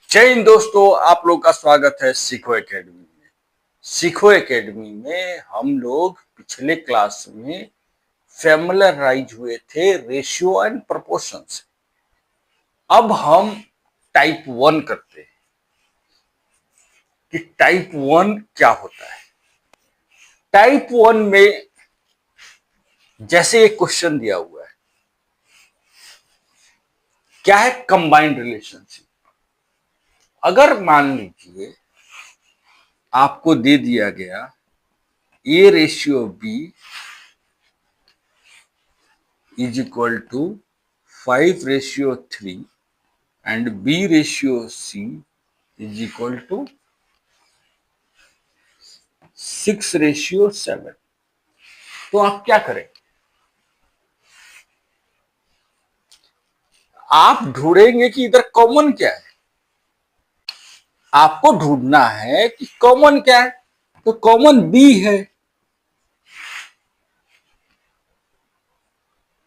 जय हिंद दोस्तों, आप लोग का स्वागत है सीखो एकेडमी में। सीखो एकेडमी में हम लोग पिछले क्लास में फैमिलराइज हुए थे रेशियो एंड प्रोपोर्शन से। अब हम टाइप 1 करते हैं कि टाइप 1 क्या होता है। टाइप 1 में जैसे एक क्वेश्चन दिया हुआ है, क्या है कंबाइंड रिलेशनशिप। अगर मान लीजिए आपको दे दिया गया A ratio B is equal to 5:3 and B ratio C is equal to 6:7। तो आप क्या करें? आप ढूंढेंगे कि इधर कॉमन क्या है। आपको ढूंढना है कि कॉमन क्या है, तो कॉमन बी है।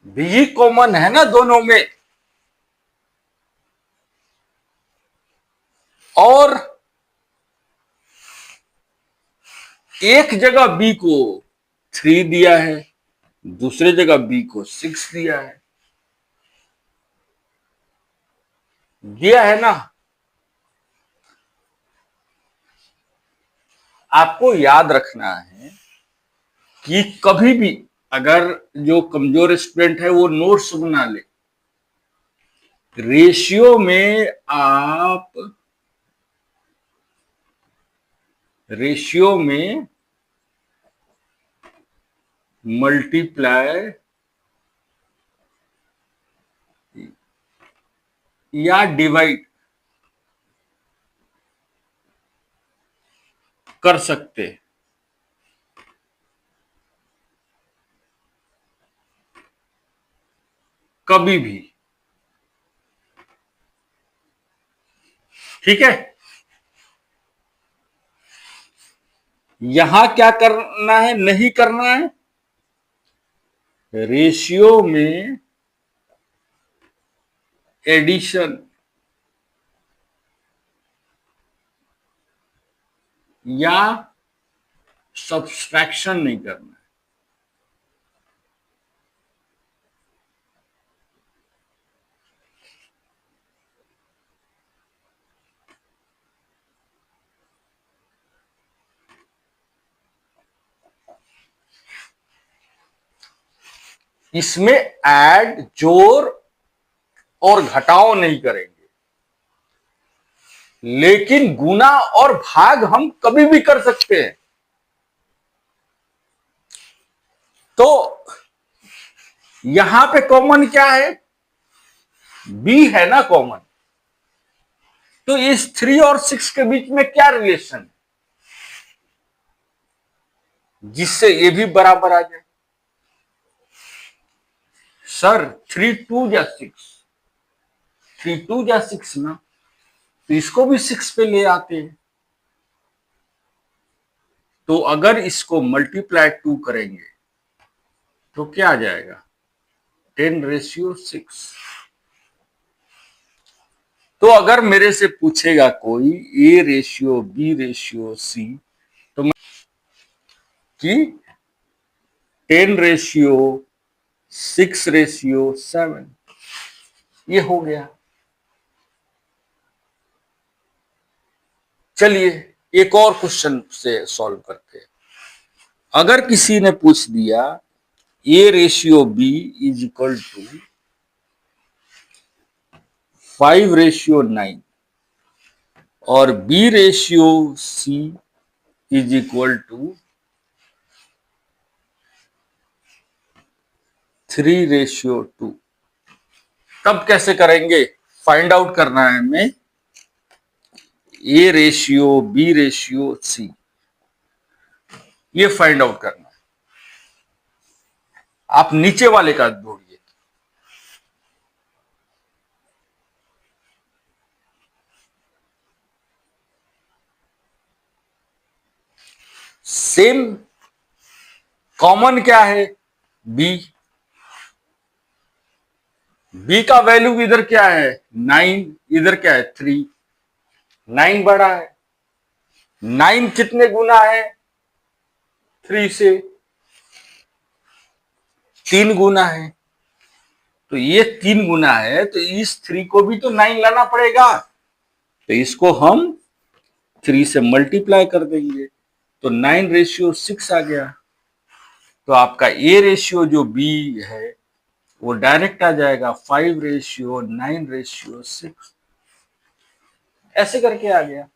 बी कॉमन है ना दोनों में, और एक जगह बी को 3 दिया है, दूसरे जगह बी को 6 दिया है। दिया है ना। आपको याद रखना है कि कभी भी अगर जो कमजोर स्टूडेंट है वो नोट्स बना ले। रेशियो में आप मल्टीप्लाई या डिवाइड कर सकते हैं। कभी भी, ठीक है। यहां क्या करना है, नहीं करना है। रेशियो में एडिशन या सब्सट्रैक्शन नहीं करना है। इसमें ऐड, जोड़ और घटाओ नहीं करेंगे, लेकिन गुना और भाग हम कभी भी कर सकते हैं। तो यहां पे कॉमन क्या है, बी है ना कॉमन। तो इस 3 और 6 के बीच में क्या रिलेशन है जिससे ये भी बराबर आ जाए। सर 3 2 जा 6 ना, तो इसको भी 6 पे ले आते हैं। तो अगर इसको मल्टीप्लाई 2 करेंगे तो क्या आ जाएगा, 10:6। तो अगर मेरे से पूछेगा कोई A ratio B ratio C, तो मैं कि 10:6:7 ये हो गया। चलिए एक और क्वेश्चन से सॉल्व करते हैं। अगर किसी ने पूछ दिया A ratio B is equal to 5:9 और B ratio C is equal to 3:2, तब कैसे करेंगे? फाइंड आउट करना है हमें A ratio B ratio C, ये फाइंड आउट करना है। आप नीचे वाले का ढूंढिए। सेम कॉमन क्या है, बी। बी का वैल्यू इधर क्या है 9, इधर क्या है 3। 9 बड़ा है। 9 कितने गुना है 3 से? 3 गुना है। तो ये 3 गुना है, तो इस 3 को भी तो 9 लाना पड़ेगा। तो इसको हम 3 से मल्टीप्लाई कर देंगे, तो 9:6 आ गया। तो आपका ए रेशियो जो बी है वो डायरेक्ट आ जाएगा 5:9:6। ऐसे करके आ गया।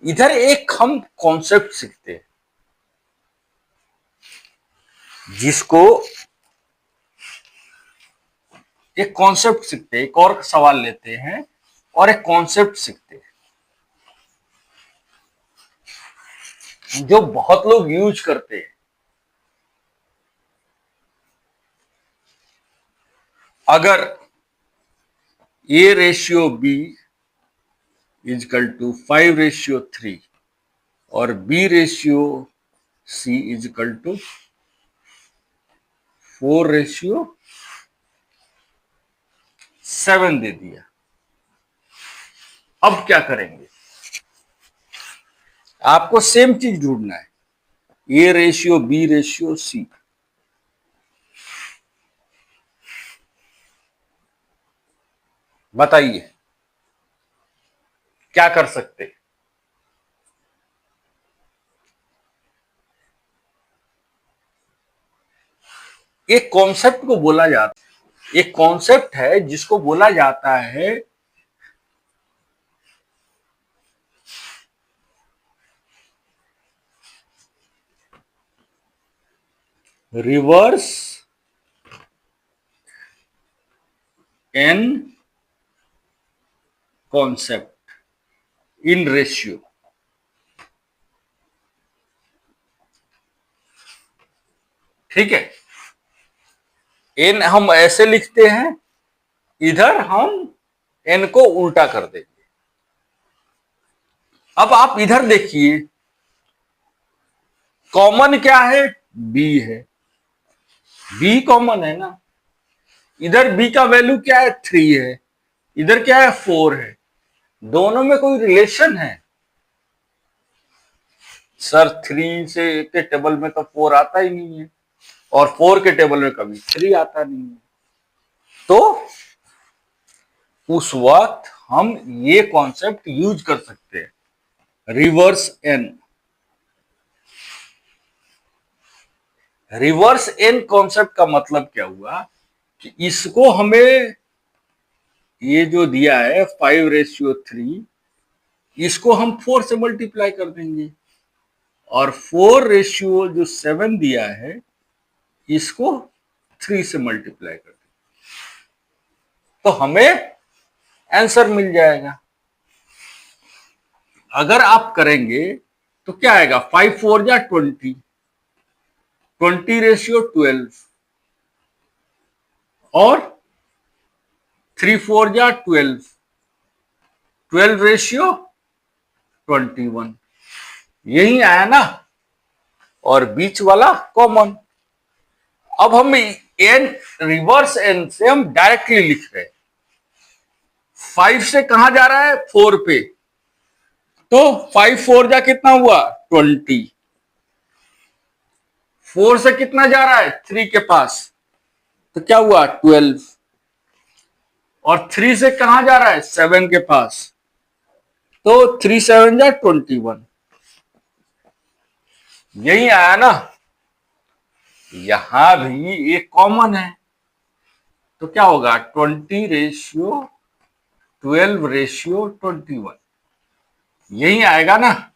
इधर एक हम कॉन्सेप्ट सीखते हैं, जिसको एक कॉन्सेप्ट सीखते हैं, एक और सवाल लेते हैं और एक कॉन्सेप्ट सीखते हैं जो बहुत लोग यूज करते हैं। अगर A ratio B is equal to 5:3 और B ratio C is equal to 4:7 दे दिया, अब क्या करेंगे? आपको सेम चीज ढूंढना है, A ratio B ratio C. बताइए क्या कर सकते हैं? एक कॉन्सेप्ट को बोला जाता है, एक कॉन्सेप्ट है जिसको बोला जाता है reverse N concept in ratio. ठीक है, एन हम ऐसे लिखते हैं, इधर हम एन को उल्टा कर देंगे। अब आप इधर देखिए, कॉमन क्या है? बी है, बी कॉमन है ना। इधर बी का वैल्यू क्या है? 3 है, इधर क्या है? 4 है। दोनों में कोई रिलेशन है? सर 3 से के टेबल में तो 4 आता ही नहीं है, और 4 के टेबल में कभी 3 आता नहीं है। तो उस वक्त हम ये कॉन्सेप्ट यूज कर सकते हैं, reverse N. Reverse N concept का मतलब क्या हुआ कि इसको हमें, ये जो दिया है 5:3, इसको हम 4 से मल्टीप्लाई कर देंगे, और 4:7 दिया है इसको 3 से मल्टीप्लाई कर देंगे, तो हमें आंसर मिल जाएगा। अगर आप करेंगे तो क्या आएगा? 5 4 जा 20, 20:12, और 3 4 जा 12, 12:21। यही आया ना, और बीच वाला कॉमन। अब हम एन, रिवर्स एन से हम डायरेक्टली लिख रहे हैं। 5 से कहां जा रहा है? 4 पे, तो 5 4 जा कितना हुआ? 20। 4 से कितना जा रहा है? 3 के पास, तो क्या हुआ? 12। और 3 से कहां जा रहा है? 7 के पास, तो 3 7 जा 21। यही आया ना। यहां भी एक कॉमन है, तो क्या होगा? 20:12:21। यही आएगा ना।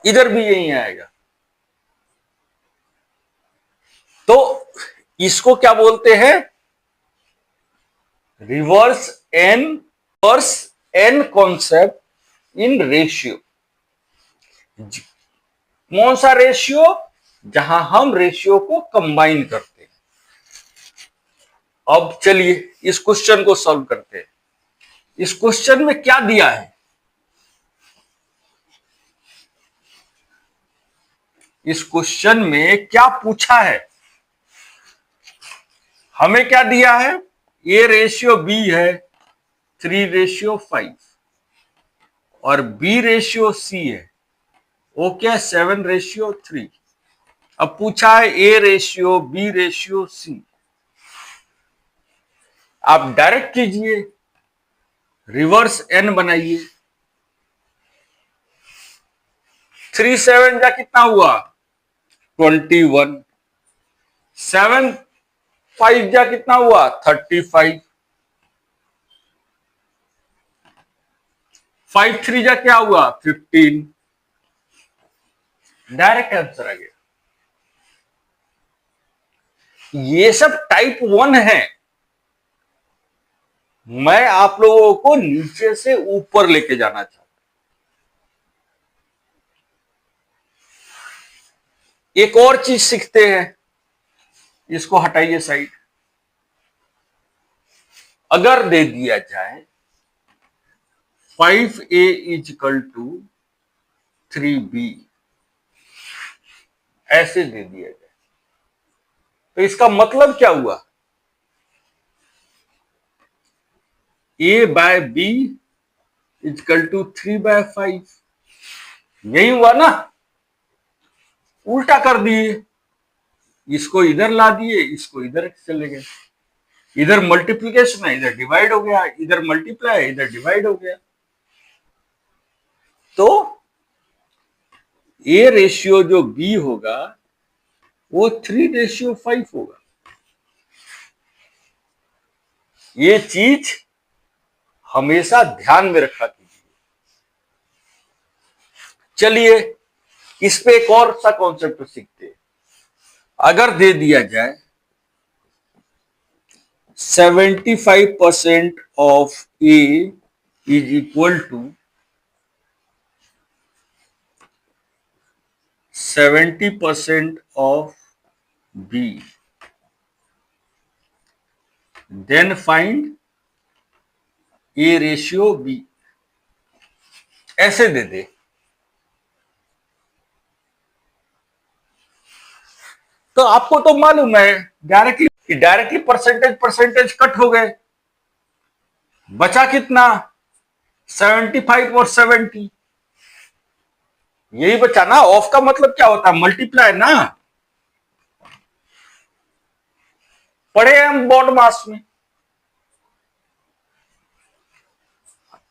इधर भी यही आएगा। तो इसको क्या बोलते हैं? Reverse N, reverse N concept in ratio. कौन सा रेशियो? जहां हम रेशियो को कंबाइन करते हैं। अब चलिए इस क्वेश्चन को सॉल्व करते हैं। इस क्वेश्चन में क्या दिया है? इस क्वेश्चन में क्या पूछा है, हमें क्या दिया है, ए रेशियो बी है 3:5 और बी रेशियो सी है वो क्या 7:3। अब पूछा है A ratio B ratio C, आप डायरेक्ट कीजिए, रिवर्स एन बनाइए। 3 7 का कितना हुआ 21, 7 5 का कितना हुआ 35, 5 3 का क्या हुआ 15। डायरेक्ट आंसर आ गया। ये सब टाइप 1 है, मैं आप लोगों को नीचे से ऊपर लेके जाना चाहता हूं। एक और चीज सीखते हैं, इसको हटाइए साइड। अगर दे दिया जाए 5a = 3b, ऐसे दे दिया जाए तो इसका मतलब क्या हुआ, a/b = 3/5, यही हुआ ना। उल्टा कर दिए, इसको इधर ला दिए, इसको इधर चले गए। इधर मल्टीप्लीकेशन है, इधर डिवाइड हो गया, इधर मल्टीप्लाई है, इधर डिवाइड हो गया। तो ए रेशियो जो बी होगा वो 3:5 होगा। ये चीज हमेशा ध्यान में रखा कीजिए। चलिए इस पे एक और सा कॉन्सेप्ट सीखते हैं। अगर दे दिया जाए 75% of A = 70% of B, then find A ratio B, ऐसे दे दे तो आपको तो मालूम है डायरेक्टली परसेंटेज परसेंटेज कट हो गए, बचा कितना 75 और 70, यही बचा ना। ऑफ का मतलब क्या होता है मल्टीप्लाई ना, पढ़े हम बोर्ड मास में।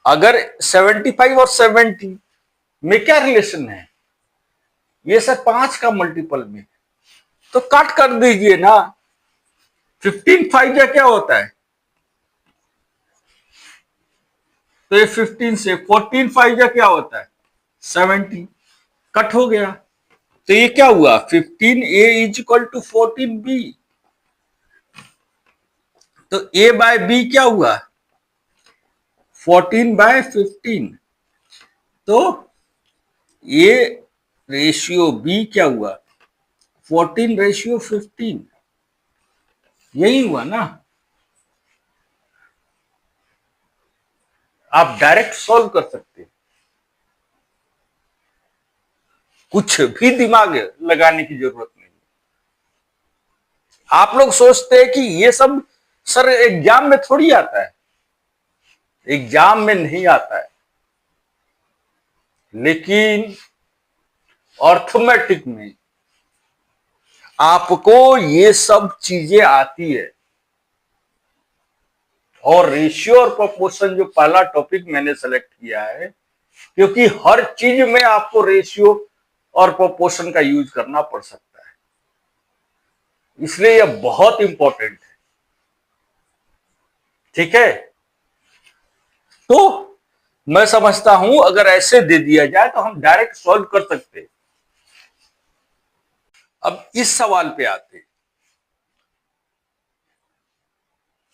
अगर 75 और 70 में क्या रिलेशन है, ये सब 5 का मल्टीपल में, तो काट कर दीजिए ना। 15 5 का क्या होता है, तो ये 15 से 14 5 का क्या होता है 70, कट हो गया। तो ये क्या हुआ 15a = 14b, तो a/b क्या हुआ 14/15, तो a रेशियो b क्या हुआ 14:15, यही हुआ ना। आप डायरेक्ट सॉल्व कर सकते हैं, कुछ भी दिमाग लगाने की जरूरत नहीं। आप लोग सोचते हैं कि ये सब सर एग्जाम में थोड़ी आता है, एग्जाम में नहीं आता है, लेकिन अर्थमेटिक में आपको ये सब चीजें आती है। और रेशियो और प्रोपोर्शन जो पहला टॉपिक मैंने सेलेक्ट किया है, क्योंकि हर चीज में आपको रेशियो और प्रोपोर्शन का यूज करना पड़ सकता है, इसलिए यह बहुत इंपॉर्टेंट है। ठीक है, तो मैं समझता हूं अगर ऐसे दे दिया जाए तो हम डायरेक्ट सॉल्व कर सकते हैं। अब इस सवाल पे आते हैं,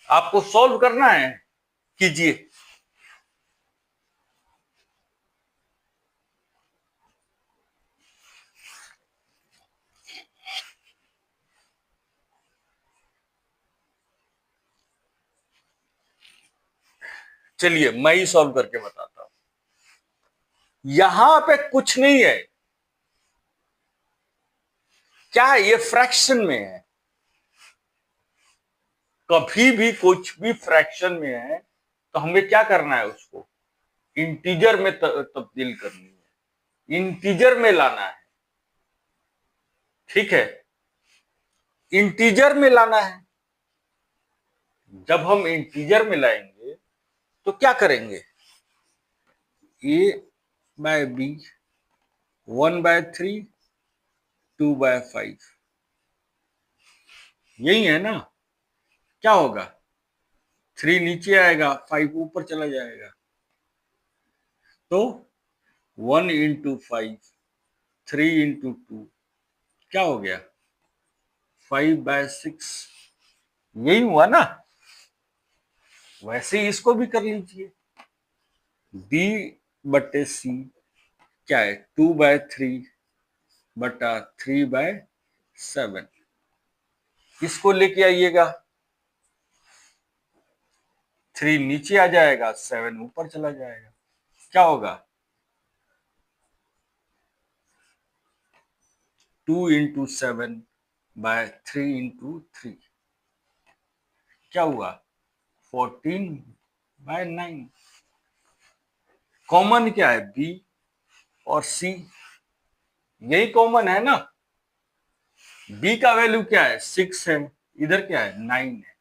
आपको सॉल्व करना है, कीजिए। चलिए मैं ही सॉल्व करके बताता हूं। यहां पे कुछ नहीं है, क्या है, ये फ्रैक्शन में है। कभी भी कुछ भी फ्रैक्शन में है तो हमें क्या करना है, उसको इंटीजर में तब्दील करनी है, इंटीजर में लाना है। ठीक है, इंटीजर में लाना है। जब हम इंटीजर में लाएंगे तो क्या करेंगे, ए बाय बी, 1/3, 2/5, यही है ना। क्या होगा, 3 नीचे आएगा, 5 ऊपर चला जाएगा, तो 1 × 5, 3 × 2, क्या हो गया, 5/6, यही हुआ ना। वैसे ही इसको भी कर लीजिए, B/C क्या है, 2/3/3/7, इसको लेके आइएगा, 3 नीचे आ जाएगा, 7 ऊपर चला जाएगा, क्या होगा, 2 × 7/3 × 3, क्या हुआ, 14/9। कॉमन क्या है, B और C, यही कॉमन है ना। B का वैल्यू क्या है, 6 है, इधर क्या है, 9 है।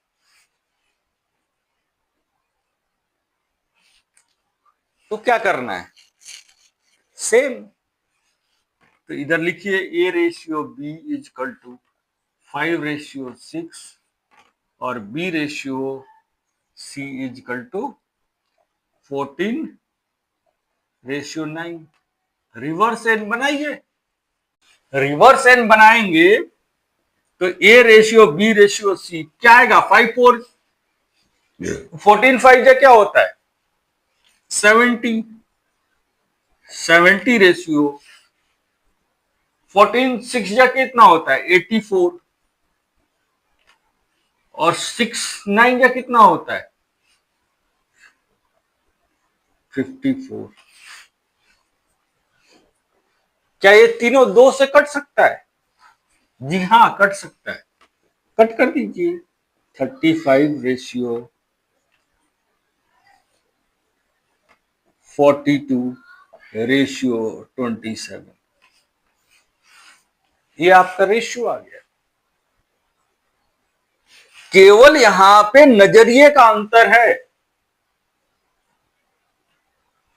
तो क्या करना है, सेम। तो इधर लिखिए A/B = 5/6 और B/C = 14/9। रिवर्स एन बनाइए, रिवर्स एन बनाएंगे तो A/B/C क्या आएगा, 5/4, 14/5 क्या होता है, 70, 70 रेशियो 14/6 कितना होता है, 84, और 6/9 कितना होता है, 54। क्या ये तीनों 2 से कट सकता है, जी हाँ कट सकता है, कट कर दीजिए, 35/42/27, ये आपका रेशियो आ गया। केवल यहां पे नजरिए का अंतर है।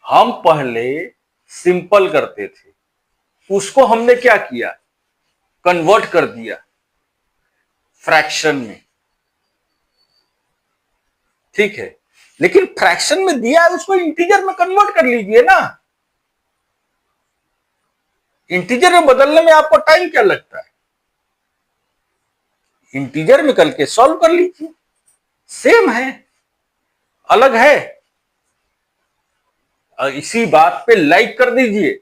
हम पहले सिंपल करते थे, उसको हमने क्या किया, कन्वर्ट कर दिया फ्रैक्शन में। ठीक है, लेकिन फ्रैक्शन में दिया है, उसको इंटीजर में कन्वर्ट कर लीजिए ना। इंटीजर में बदलने में आपको टाइम क्या लगता है, इंटीजर में करके सॉल्व कर लीजिए, सेम है, अलग है। और इसी बात पे लाइक कर दीजिए।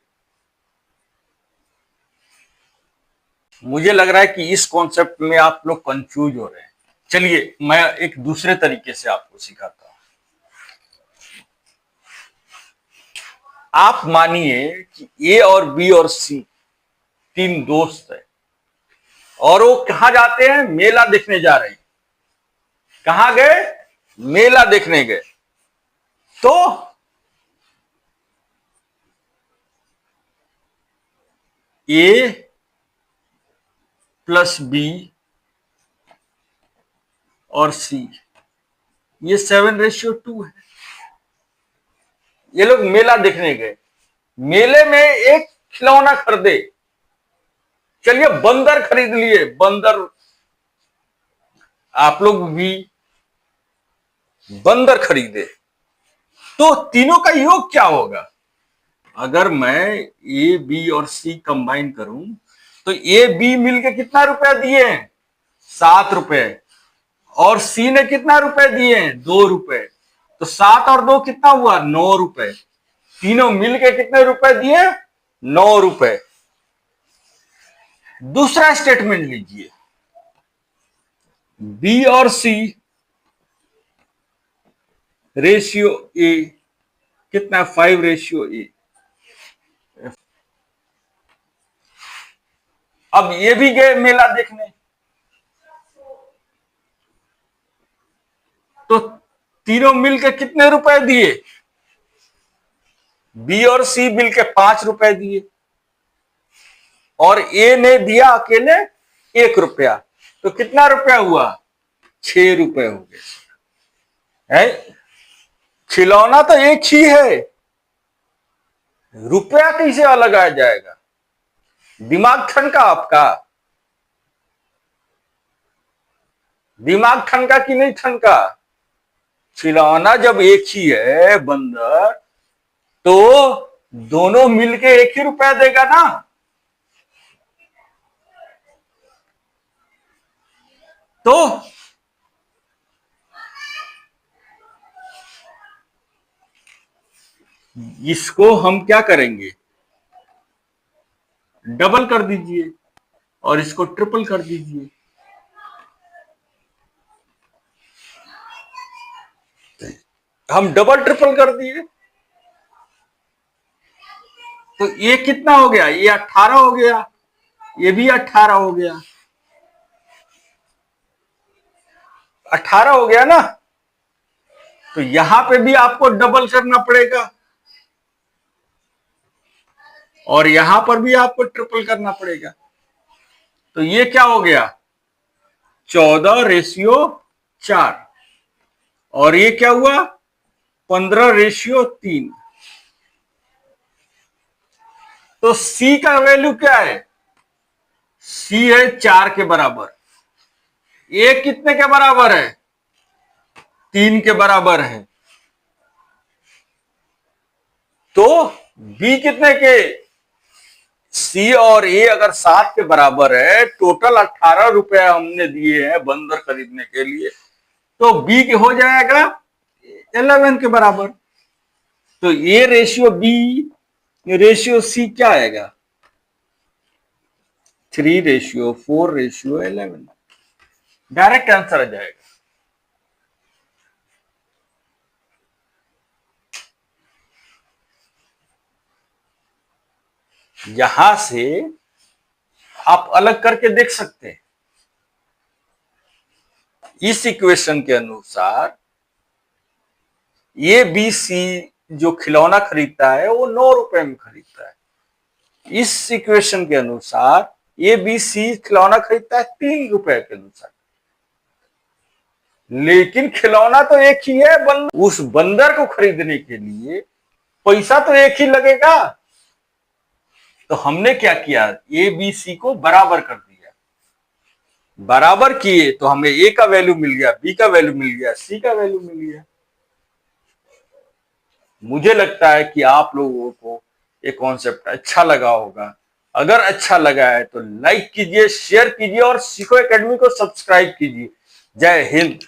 मुझे लग रहा है कि इस कॉन्सेप्ट में आप लोग कंफ्यूज हो रहे हैं। चलिए मैं एक दूसरे तरीके से आपको सिखाता हूं। आप मानिए कि ए और बी और सी 3 दोस्त है, और वो कहां जाते हैं, मेला देखने जा रहे हैं। कहां गए, मेला देखने गए। तो A + B और C, ये 7/2 है। ये लोग मेला देखने गए, मेले में एक खिलौना खरीदे। चलिए बंदर खरीद लिए, बंदर, आप लोग भी बंदर खरीदे। तो तीनों का योग क्या होगा, अगर मैं ए बी और सी कंबाइन करूं तो ए बी मिलके कितना रुपया दिए हैं, 7 रुपए, और सी ने कितना रुपए दिए हैं, 2 रुपए। तो 7 और 2 कितना हुआ, 9 रुपए। तीनों मिलके कितने रुपए दिए, 9 रुपए। दूसरा स्टेटमेंट लीजिए, बी और सी रेशियो ए कितना, 5/A। अब ये भी गए मेला देखने, तो तीनों मिलकर कितने रुपए दिए? बी और सी मिलकर 5 रुपए दिए, और ए ने दिया अकेले 1 रुपया, तो कितना रुपया हुआ? 6 रुपए हो गए। है, खिलौना तो एक ही है, रुपया कैसे अलग आ जाएगा? दिमाग ठनका आपका? दिमाग ठनका कि नहीं ठनका? खिलौना जब एक ही है बंदर, तो दोनों मिलके एक ही रुपया देगा ना। तो इसको हम क्या करेंगे? डबल कर दीजिए और इसको ट्रिपल कर दीजिए। हम डबल ट्रिपल कर दिए, तो ये कितना हो गया? ये 18 हो गया, ये भी 18 हो गया, 18 हो गया ना। तो यहां पे भी आपको डबल करना पड़ेगा और यहां पर भी आपको ट्रिपल करना पड़ेगा। तो ये क्या हो गया? 14:4, और ये क्या हुआ? 15:3। तो सी का वैल्यू क्या है? सी है 4 के बराबर। ए कितने के बराबर है? 3 के बराबर है। तो बी कितने के? सी और ए अगर 7 के बराबर है, टोटल 18 रुपया हमने दिए हैं बंदर खरीदने के लिए, तो बी के हो जाएगा 11 के बराबर। तो A ratio B ratio C क्या आएगा? 3:4:11। डायरेक्ट आंसर आ जाएगा। यहां से आप अलग करके देख सकते हैं। इस इक्वेशन के अनुसार ए बी सी जो खिलौना खरीदता है वो 9 रुपए में खरीदता है। इस इक्वेशन के अनुसार ए बी सी खिलौना खरीदता है 3 रुपए के अनुसार। लेकिन खिलौना तो एक ही है, उस बंदर को खरीदने के लिए पैसा तो एक ही लगेगा। तो हमने क्या किया? ए बी सी को बराबर कर दिया। बराबर किए तो हमें ए का वैल्यू मिल गया, बी का वैल्यू मिल गया, सी का वैल्यू मिल गया। मुझे लगता है कि आप लोगों को ये कॉन्सेप्ट अच्छा लगा होगा। अगर अच्छा लगा है तो लाइक कीजिए, शेयर कीजिए और सीखो एकेडमी को सब्सक्राइब कीजिए। जय हिंद।